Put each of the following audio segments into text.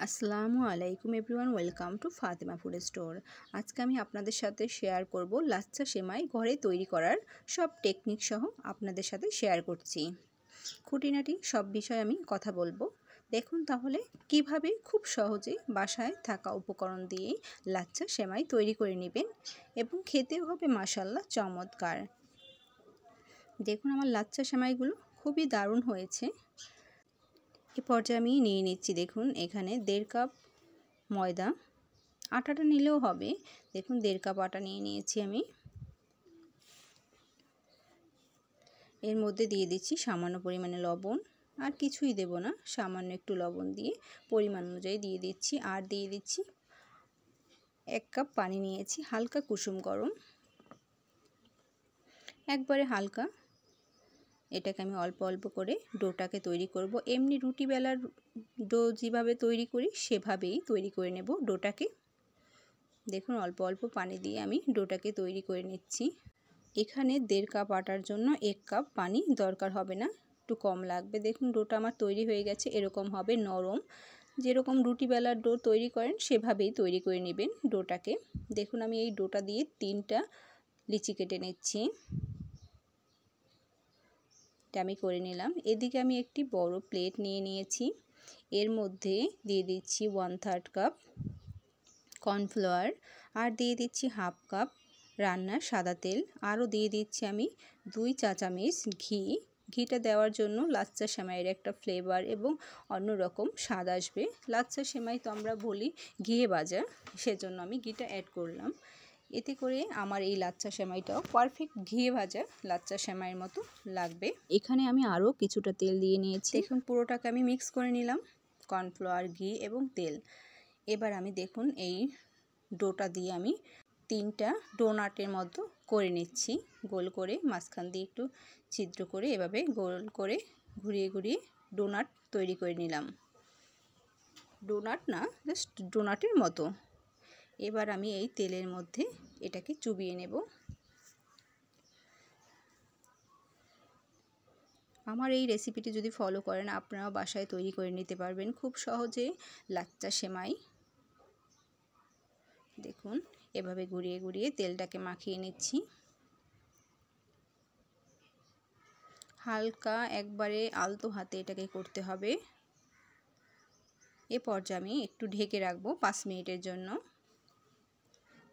আসসালামু আলাইকুম everyone, welcome to Fatema food store. আজকে আমি আপনাদের সাথে শেয়ার করব লাচ্ছা সেমাই ঘরে তৈরি করার সব টেকনিক সহ আপনাদের সাথে শেয়ার করছি। খুঁটিনাটি সব বিষয়ে আমি কথা বলবো। দেখুন তাহলে কিভাবে খুব সহজে বাসায় থাকা উপকরণ দিয়ে লাচ্ছা সেমাই তৈরি করে নেবেন এবং খেতেও হবে মাশাআল্লাহ চমৎকার। দেখুন আমার লাচ্ছা সেমাইগুলো খুবই দারুণ হয়েছে। এই পর্যায়ে আমি নিয়ে নিচ্ছি, দেখুন এখানে 1.5 কাপ ময়দা, আটাটা নিলেও হবে। দেখুন 1.5 কাপ আটা নিয়ে নিয়েছি আমি। এর মধ্যে দিয়ে দিচ্ছি সামান্য পরিমাণে লবণ, আর কিছুই দেব না, সামান্য একটু লবণ দিয়ে পরিমাণ অনুযায়ী দিয়ে দিচ্ছি। আর দিয়ে দিচ্ছি 1 কাপ পানি নিয়েছি, হালকা কুসুম গরম, একবারে হালকা। এটাকে আমি অল্প অল্প করে ডোটাকে তৈরি করব। এমনি রুটি বেলার ডো যেভাবে তৈরি করি সেভাবেই তৈরি করে নেব ডোটাকে। দেখুন অল্প অল্প পানি দিয়ে আমি ডোটাকে তৈরি করে নিচ্ছি। এখানে 1.5 কাপ আটার জন্য 1 কাপ পানি দরকার হবে না, একটু কম লাগবে। দেখুন ডোটা আমার তৈরি হয়ে গেছে, এরকম হবে নরম। যেরকম রুটি বেলার ডো তৈরি করেন সেভাবেই তৈরি করে নেবেন ডোটাকে। দেখুন আমি এই ডোটা দিয়ে 3টা লিচি কেটে নিচ্ছি। আমি করে নিলাম। এদিকে আমি একটি বড় প্লেট নিয়ে নিয়েছি। এর মধ্যে দিয়ে দিচ্ছি 1/3 কাপ কর্নফ্লাওয়ার, আর দিয়ে দিচ্ছি 1/2 কাপ রান্নার সাদা তেল, আরও দিয়ে দিচ্ছি আমি 2 চা চামচ ঘি। ঘিটা দেওয়ার জন্য লাচ্ছা সেমাইয়ের একটা ফ্লেভার এবং অন্যরকম স্বাদ আসবে। লাচ্ছা সেমাই তো আমরা বলি ঘিয়ে ভাজা, সেজন্য আমি ঘিটা অ্যাড করলাম। এতে করে আমার এই লাচ্ছা সেমাইটাও পারফেক্ট ঘিয়ে ভাজা লাচ্ছা সেমাইয়ের মতো লাগবে। এখানে আমি আরও কিছুটা তেল দিয়ে নিয়েছি। দেখুন পুরোটাকে আমি মিক্স করে নিলাম, কর্নফ্লাওয়ার, ঘি এবং তেল। এবার আমি দেখুন এই ডোটা দিয়ে আমি 3টা ডোনাটের মতো করে নিচ্ছি, গোল করে মাঝখান দিয়ে একটু ছিদ্র করে এভাবে গোল করে ঘুরিয়ে ঘুরিয়ে ডোনাট তৈরি করে নিলাম। ডোনাট না, জাস্ট ডোনাটের মতো। এবার আমি এই তেলের মধ্যে এটাকে চুবিয়ে নেব। আমার এই রেসিপিটি যদি ফলো করেন আপনারাও বাসায় তৈরি করে নিতে পারবেন খুব সহজে লাচ্ছা সেমাই। দেখুন এভাবে ঘুরিয়ে ঘুরিয়ে তেলটাকে মাখিয়ে নিচ্ছি। হালকা একবারে আলতো হাতে এটাকে করতে হবে। এ পর্যায়ে আমি একটু ঢেকে রাখবো 5 মিনিটের জন্য।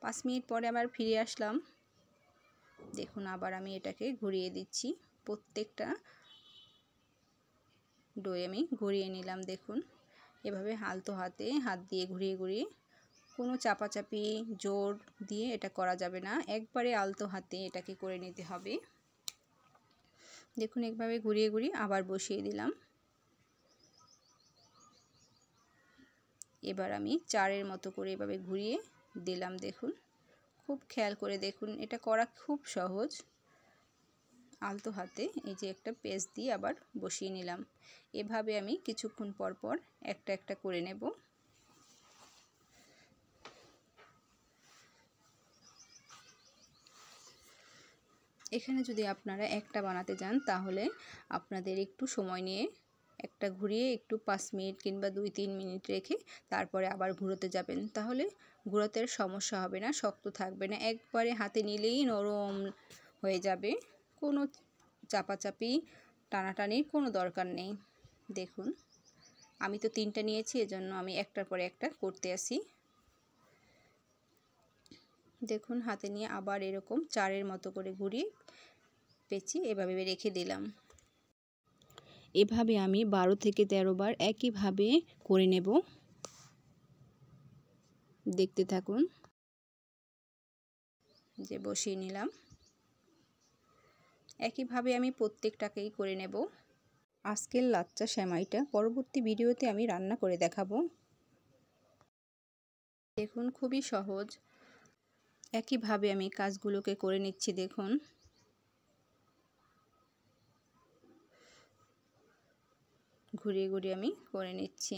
5 মিনিট পরে আবার ফিরে আসলাম। দেখুন আবার আমি এটাকে ঘুরিয়ে দিচ্ছি, প্রত্যেকটা ডোয়ে আমি ঘুরিয়ে নিলাম। দেখুন এভাবে আলতো হাতে হাত দিয়ে ঘুরিয়ে ঘুরিয়ে, কোনো চাপাচাপি জোর দিয়ে এটা করা যাবে না, একবারে আলতো হাতে এটাকে করে নিতে হবে। দেখুন একভাবে ঘুরিয়ে ঘুরিয়ে আবার বসিয়ে দিলাম। এবার আমি চারের মতো করে এভাবে ঘুরিয়ে দিলাম। দেখুন খুব খেয়াল করে দেখুন, এটা করা খুব সহজ। আলতো হাতে এই যে একটা পেজ দিয়ে আবার বসিয়ে নিলাম। এভাবে আমি কিছুক্ষণ পর পর একটা একটা করে নেব। এখানে যদি আপনারা একটা বানাতে যান তাহলে আপনাদের একটু সময় নিয়ে একটা ঘুরিয়ে একটু 5 মিনিট কিংবা 2-3 মিনিট রেখে তারপরে আবার ঘুরোতে যাবেন, তাহলে ঘুরোতে সমস্যা হবে না, শক্ত থাকবে না, একবারে হাতে নিলেই নরম হয়ে যাবে। কোনো চাপাচাপি টানাটানির কোনো দরকার নেই। দেখুন আমি তো 3টা নিয়েছি, এজন্য আমি একটার পরে একটা করতে আসি। দেখুন হাতে নিয়ে আবার এরকম চারের মতো করে ঘুরিয়ে পেঁচিয়ে এভাবে রেখে দিলাম। এভাবে আমি 12 থেকে 13 বার একইভাবে করে নেব। দেখতে থাকুন। যে বসিয়ে নিলাম, একইভাবে আমি প্রত্যেকটাকেই করে নেব। আজকের লাচ্ছা সেমাইটা পরবর্তী ভিডিওতে আমি রান্না করে দেখাবো। দেখুন খুবই সহজ, একইভাবে আমি কাজগুলোকে করে নিচ্ছি। দেখুন ঘুরিয়ে ঘুরিয়ে আমি করে নিচ্ছি।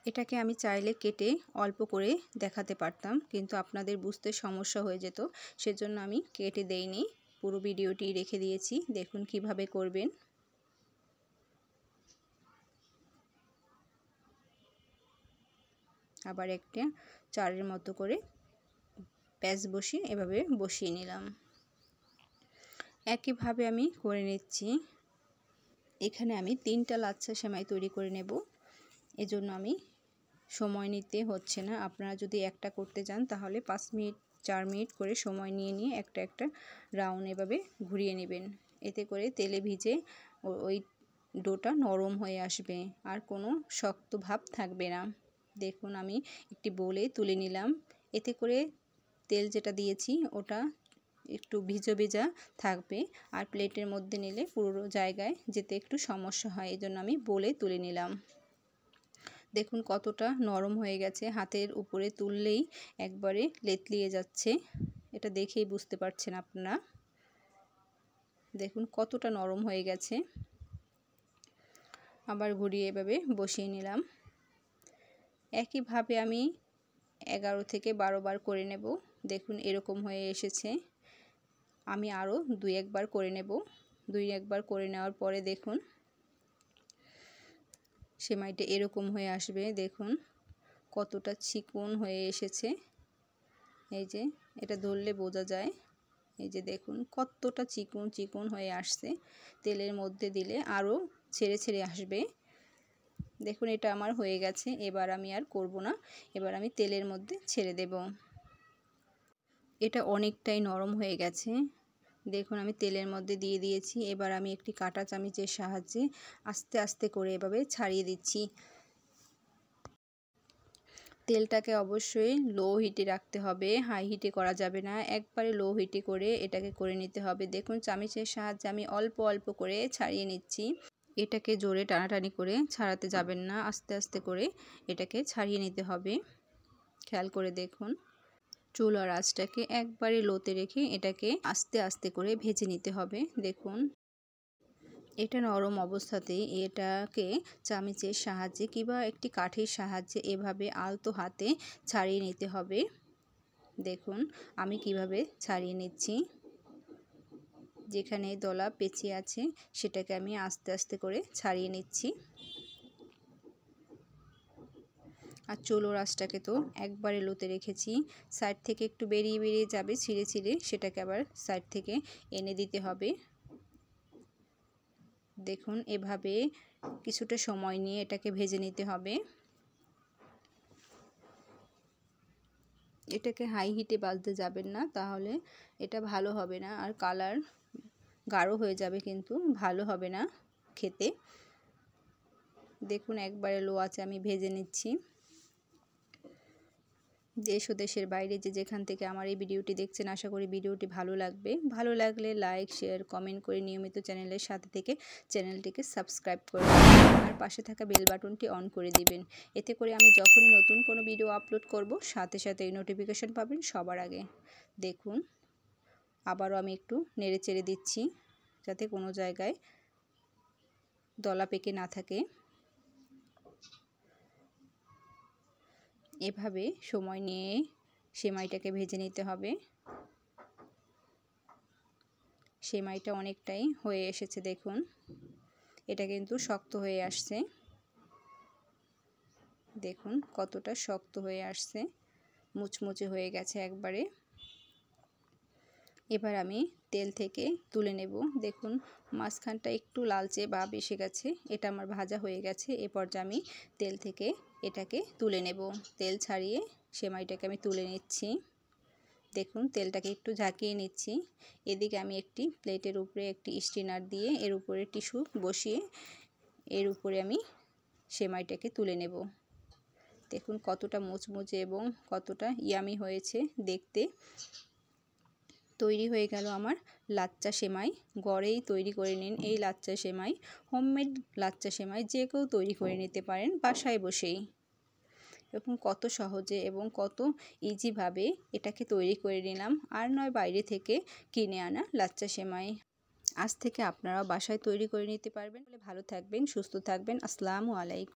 এটাকে আমি চাইলে কেটে অল্প করে দেখাতে পারতাম, কিন্তু আপনাদের বুঝতে সমস্যা হয়ে যেত, সেজন্য আমি কেটে দেইনি, পুরো ভিডিওটি রেখে দিয়েছি। দেখুন কিভাবে করবেন। আবার একটা চারের মতো করে প্যাঁচ বসিয়ে এভাবে বসিয়ে নিলাম। একইভাবে আমি করে নিচ্ছি। এখানে আমি 3টা লাচ্ছা সেমাই তৈরি করে নেব, এজন্য আমি সময় নিতে হচ্ছে না। আপনারা যদি একটা করতে যান তাহলে 5 মিনিট 4 মিনিট করে সময় নিয়ে একটা একটা রাউন্ড এভাবে ঘুরিয়ে নেবেন। এতে করে তেলে ভিজে ওই ডোটা নরম হয়ে আসবে আর কোনো শক্ত ভাব থাকবে না। দেখুন আমি একটি বোলে তুলে নিলাম। এতে করে তেল যেটা দিয়েছি ওটা একটু ভিজা ভিজা থাকবে, আর প্লেটের মধ্যে নিলে পুরো জায়গায় যেতে একটু সমস্যা হয়, এজন্য আমি বোলে তুলে নিলাম। দেখুন কতটা নরম হয়ে গেছে, হাতের উপরে তুললেই একবারে লেতলিয়ে যাচ্ছে। এটা দেখেই বুঝতে পারছেন আপনারা। দেখুন কতটা নরম হয়ে গেছে। আবার ঘুরিয়ে এভাবে বসিয়ে নিলাম। একইভাবে আমি 11 থেকে 12 বার করে নেব। দেখুন এরকম হয়ে এসেছে। আমি আরও 2-1 বার করে নেব। 2-1 বার করে নেওয়ার পরে দেখুন সেমাইটা এরকম হয়ে আসবে। দেখুন কতটা চিকন হয়ে এসেছে। এই যে এটা ধরলে বোঝা যায়। এই যে দেখুন কতটা চিকন চিকন হয়ে আসছে। তেলের মধ্যে দিলে আরও ছেড়ে ছেড়ে আসবে। দেখুন এটা আমার হয়ে গেছে। এবার আমি আর করব না, এবার আমি তেলের মধ্যে ছেড়ে দেব। এটা অনেকটাই নরম হয়ে গেছে। দেখুন আমি তেলের মধ্যে দিয়ে দিয়েছি। এবার আমি একটি কাঁটা চামচের সাহায্যে আস্তে আস্তে করে এভাবে ছাড়িয়ে দিচ্ছি। তেলটাকে অবশ্যই লো হিটে রাখতে হবে, হাই হিটে করা যাবে না। একবারে লো হিটে করে এটাকে করে নিতে হবে। দেখুন চামচের সাহায্যে আমি অল্প অল্প করে ছাড়িয়ে নিচ্ছি। এটাকে জোরে টানাটানি করে ছাড়াতে যাবেন না, আস্তে আস্তে করে এটাকে ছাড়িয়ে নিতে হবে। খেয়াল করে দেখুন চুলার আঁচটাকে একবারে লোতে রেখে এটাকে আস্তে আস্তে করে ভেজে নিতে হবে। দেখুন এটা নরম অবস্থাতেই এটাকে চামচের সাহায্যে কিংবা একটি কাঠির সাহায্যে এভাবে আলতো হাতে ছাড়িয়ে নিতে হবে। দেখুন আমি কিভাবে ছাড়িয়ে নিচ্ছি। যেখানে দলা পেঁচিয়ে আছে সেটাকে আমি আস্তে আস্তে করে ছাড়িয়ে নিচ্ছি। আর চুলোর আঁচটাকে তো একবারে লোতে রেখেছি। সাইড থেকে একটু বেরিয়ে বেরিয়ে যাবে ছিঁড়ে ছিঁড়ে, সেটাকে আবার সাইড থেকে এনে দিতে হবে। দেখুন এভাবে কিছুটা সময় নিয়ে এটাকে ভেজে নিতে হবে। এটাকে হাই হিটে ভাজতে যাবেন না, তাহলে এটা ভালো হবে না আর কালার গাঢ় হয়ে যাবে, কিন্তু ভালো হবে না খেতে। দেখুন একবারে লো আঁচে আমি ভেজে নিচ্ছি। দেশ ও দেশের বাইরে যে যেখান থেকে আমার এই ভিডিওটি দেখছেন, আশা করি ভিডিওটি ভালো লাগবে। ভালো লাগলে লাইক শেয়ার কমেন্ট করে নিয়মিত চ্যানেলের সাথে থেকে চ্যানেলটিকে সাবস্ক্রাইব করে আর পাশে থাকা বেল বাটনটি অন করে দিবেন। এতে করে আমি যখনই নতুন কোনো ভিডিও আপলোড করব সাথে সাথে এই নোটিফিকেশন পাবেন সবার আগে। দেখুন আবারও আমি একটু নেড়ে চেড়ে দিচ্ছি যাতে কোনো জায়গায় দলা পেকে না থাকে। এভাবে সময় নিয়ে সেমাইটাকে ভেজে নিতে হবে। সেমাইটা অনেকটাই হয়ে এসেছে। দেখুন এটা কিন্তু শক্ত হয়ে আসছে। দেখুন কতটা শক্ত হয়ে আসছে, মুচমুচে হয়ে গেছে একবারে। এবার আমি তেল থেকে তুলে নেব। দেখুন মাঝখানটা একটু লালচে ভাব এসে গেছে, এটা আমার ভাজা হয়ে গেছে। এ পর্যায়ে আমি তেল থেকে এটাকে তুলে নেব। তেল ছাড়িয়ে সেমাইটাকে আমি তুলে নিচ্ছি। দেখুন তেলটাকে একটু ঝাঁকিয়ে নিচ্ছি। এদিকে আমি একটি প্লেটের উপরে একটি স্ট্রেনার দিয়ে এর উপরে টিস্যু বসিয়ে এর উপরে আমি সেমাইটাকে তুলে নেব। দেখুন কতটা মুচমুচে এবং কতটা ইয়ামি হয়েছে দেখতে। তৈরি হয়ে গেল আমার লাচ্চা সেমাই। ঘরেই তৈরি করে নিন এই লাচ্চা সেমাই। হোমমেড লাচ্চা সেমাই যে কেউ তৈরি করে নিতে পারেন বাসায় বসেই। এবং কত সহজে এবং কত ইজিভাবে এটাকে তৈরি করে নিলাম, আর নয় বাইরে থেকে কিনে আনা লাচ্চা সেমাই। আজ থেকে আপনারা বাসায় তৈরি করে নিতে পারবেন। ভালো থাকবেন, সুস্থ থাকবেন। আসসালামু আলাইকুম।